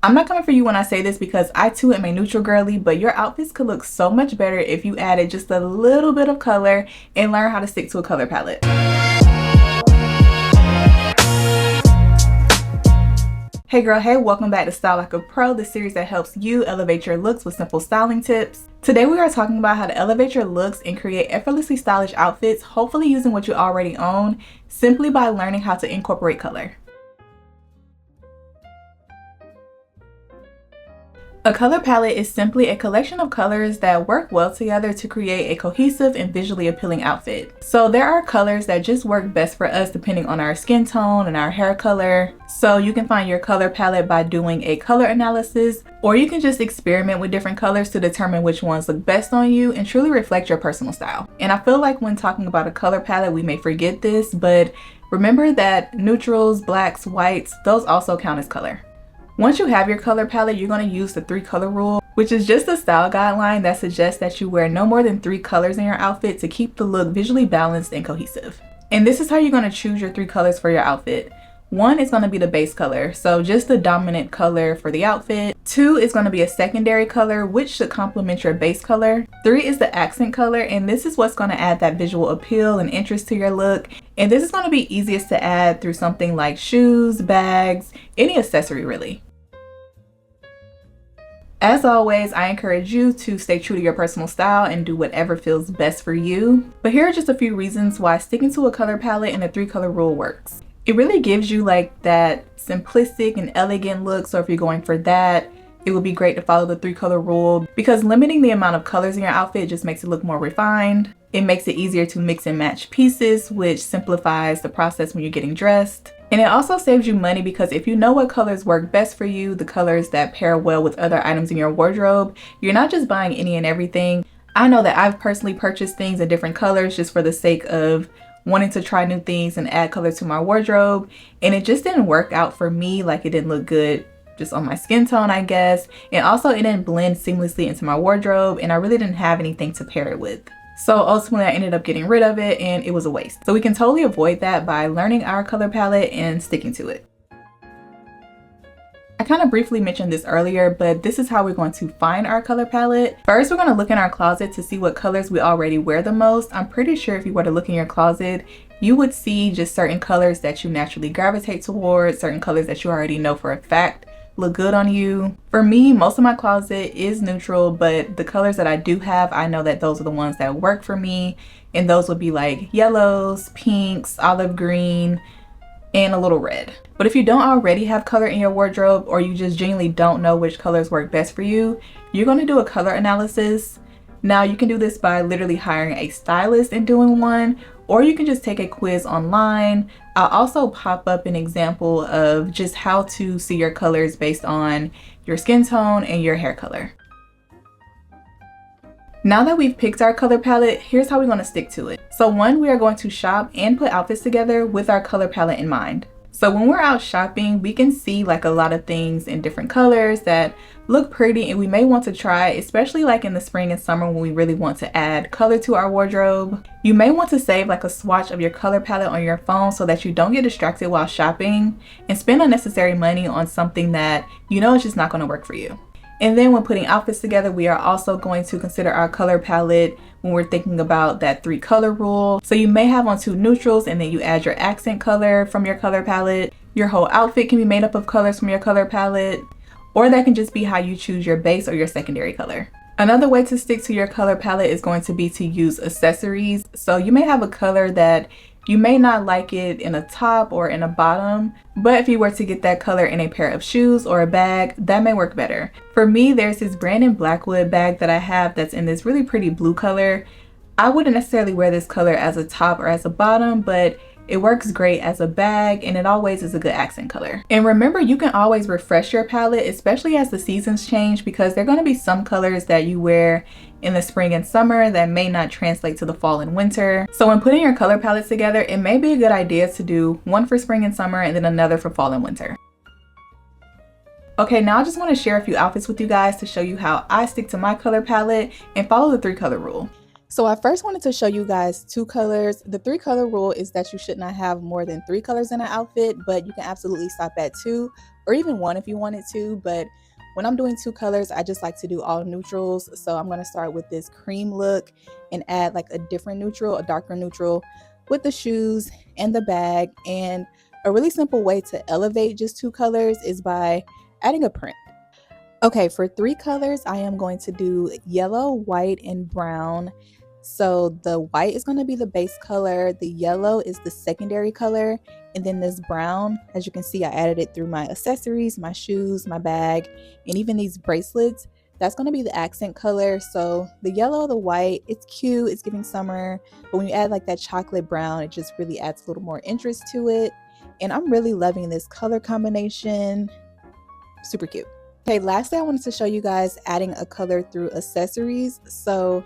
I'm not coming for you when I say this because I too am a neutral girly, but your outfits could look so much better if you added just a little bit of color and learn how to stick to a color palette. Hey girl, hey, welcome back to Style Like a Pro, the series that helps you elevate your looks with simple styling tips. Today we are talking about how to elevate your looks and create effortlessly stylish outfits, hopefully using what you already own, simply by learning how to incorporate color. A color palette is simply a collection of colors that work well together to create a cohesive and visually appealing outfit. So there are colors that just work best for us depending on our skin tone and our hair color. So you can find your color palette by doing a color analysis, or you can just experiment with different colors to determine which ones look best on you and truly reflect your personal style. And I feel like when talking about a color palette, we may forget this, but remember that neutrals, blacks, whites, those also count as color. Once you have your color palette, you're going to use the 3-color rule, which is just a style guideline that suggests that you wear no more than 3 colors in your outfit to keep the look visually balanced and cohesive. And this is how you're going to choose your 3 colors for your outfit. 1 is going to be the base color, so just the dominant color for the outfit. 2 is going to be a secondary color, which should complement your base color. 3 is the accent color, and this is what's going to add that visual appeal and interest to your look. And this is going to be easiest to add through something like shoes, bags, any accessory really. As always, I encourage you to stay true to your personal style and do whatever feels best for you. But here are just a few reasons why sticking to a color palette and the 3-color rule works. It really gives you like that simplistic and elegant look, so if you're going for that, it would be great to follow the 3-color rule because limiting the amount of colors in your outfit just makes it look more refined. It makes it easier to mix and match pieces, which simplifies the process when you're getting dressed. And it also saves you money because if you know what colors work best for you, the colors that pair well with other items in your wardrobe, you're not just buying any and everything. I know that I've personally purchased things in different colors just for the sake of wanting to try new things and add color to my wardrobe, and it just didn't work out for me. Like, it didn't look good just on my skin tone, I guess, and also it didn't blend seamlessly into my wardrobe, and I really didn't have anything to pair it with. So ultimately I ended up getting rid of it and it was a waste. So we can totally avoid that by learning our color palette and sticking to it. I kind of briefly mentioned this earlier, but this is how we're going to find our color palette. First, we're going to look in our closet to see what colors we already wear the most. I'm pretty sure if you were to look in your closet, you would see just certain colors that you naturally gravitate towards, certain colors that you already know for a fact look good on you. For me, most of my closet is neutral, but the colors that I do have, I know that those are the ones that work for me, and those would be like yellows, pinks, olive green, and a little red. But if you don't already have color in your wardrobe, or you just genuinely don't know which colors work best for you, you're going to do a color analysis. Now you can do this by literally hiring a stylist and doing one, or you can just take a quiz online. I'll also pop up an example of just how to see your colors based on your skin tone and your hair color. Now that we've picked our color palette, here's how we're going to stick to it. So 1, we are going to shop and put outfits together with our color palette in mind. So when we're out shopping, we can see like a lot of things in different colors that look pretty and we may want to try, especially like in the spring and summer when we really want to add color to our wardrobe. You may want to save like a swatch of your color palette on your phone so that you don't get distracted while shopping and spend unnecessary money on something that you know is just not going to work for you. And then when putting outfits together, we are also going to consider our color palette when we're thinking about that 3-color rule. So you may have on 2 neutrals and then you add your accent color from your color palette. Your whole outfit can be made up of colors from your color palette, or that can just be how you choose your base or your secondary color. Another way to stick to your color palette is going to be to use accessories. So you may have a color that you may not like it in a top or in a bottom, but if you were to get that color in a pair of shoes or a bag, that may work better. For me, there's this Brandon Blackwood bag that I have that's in this really pretty blue color. I wouldn't necessarily wear this color as a top or as a bottom, but it works great as a bag and it always is a good accent color. And remember, you can always refresh your palette, especially as the seasons change, because there are going to be some colors that you wear in the spring and summer that may not translate to the fall and winter. So when putting your color palettes together, it may be a good idea to do one for spring and summer and then another for fall and winter. Okay, now I just want to share a few outfits with you guys to show you how I stick to my color palette and follow the 3-color rule. So I first wanted to show you guys two colors. The 3-color rule is that you should not have more than 3 colors in an outfit, but you can absolutely stop at 2 or even 1 if you wanted to. But when I'm doing 2 colors, I just like to do all neutrals. So I'm going to start with this cream look and add like a different neutral, a darker neutral with the shoes and the bag. And a really simple way to elevate just 2 colors is by adding a print. Okay, for 3 colors, I am going to do yellow, white, and brown. So the white is going to be the base color, the yellow is the secondary color, and then this brown, as you can see, I added it through my accessories, my shoes, my bag, and even these bracelets. That's going to be the accent color. So the yellow, the white, it's cute, it's giving summer, but when you add like that chocolate brown, it just really adds a little more interest to it. And I'm really loving this color combination. Super cute. Okay, lastly, I wanted to show you guys adding a color through accessories. So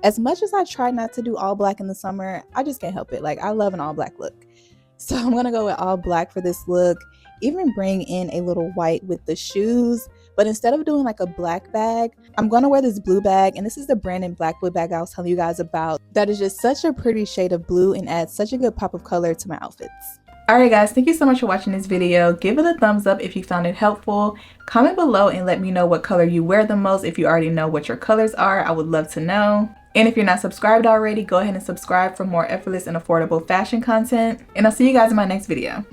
as much as I try not to do all black in the summer, I just can't help it. Like, I love an all black look. So I'm gonna go with all black for this look. Even bring in a little white with the shoes. But instead of doing like a black bag, I'm gonna wear this blue bag. And this is the Brandon Blackwood bag I was telling you guys about. That is just such a pretty shade of blue and adds such a good pop of color to my outfits. Alright guys, thank you so much for watching this video. Give it a thumbs up if you found it helpful. Comment below and let me know what color you wear the most. If you already know what your colors are, I would love to know. And if you're not subscribed already, go ahead and subscribe for more effortless and affordable fashion content. And I'll see you guys in my next video.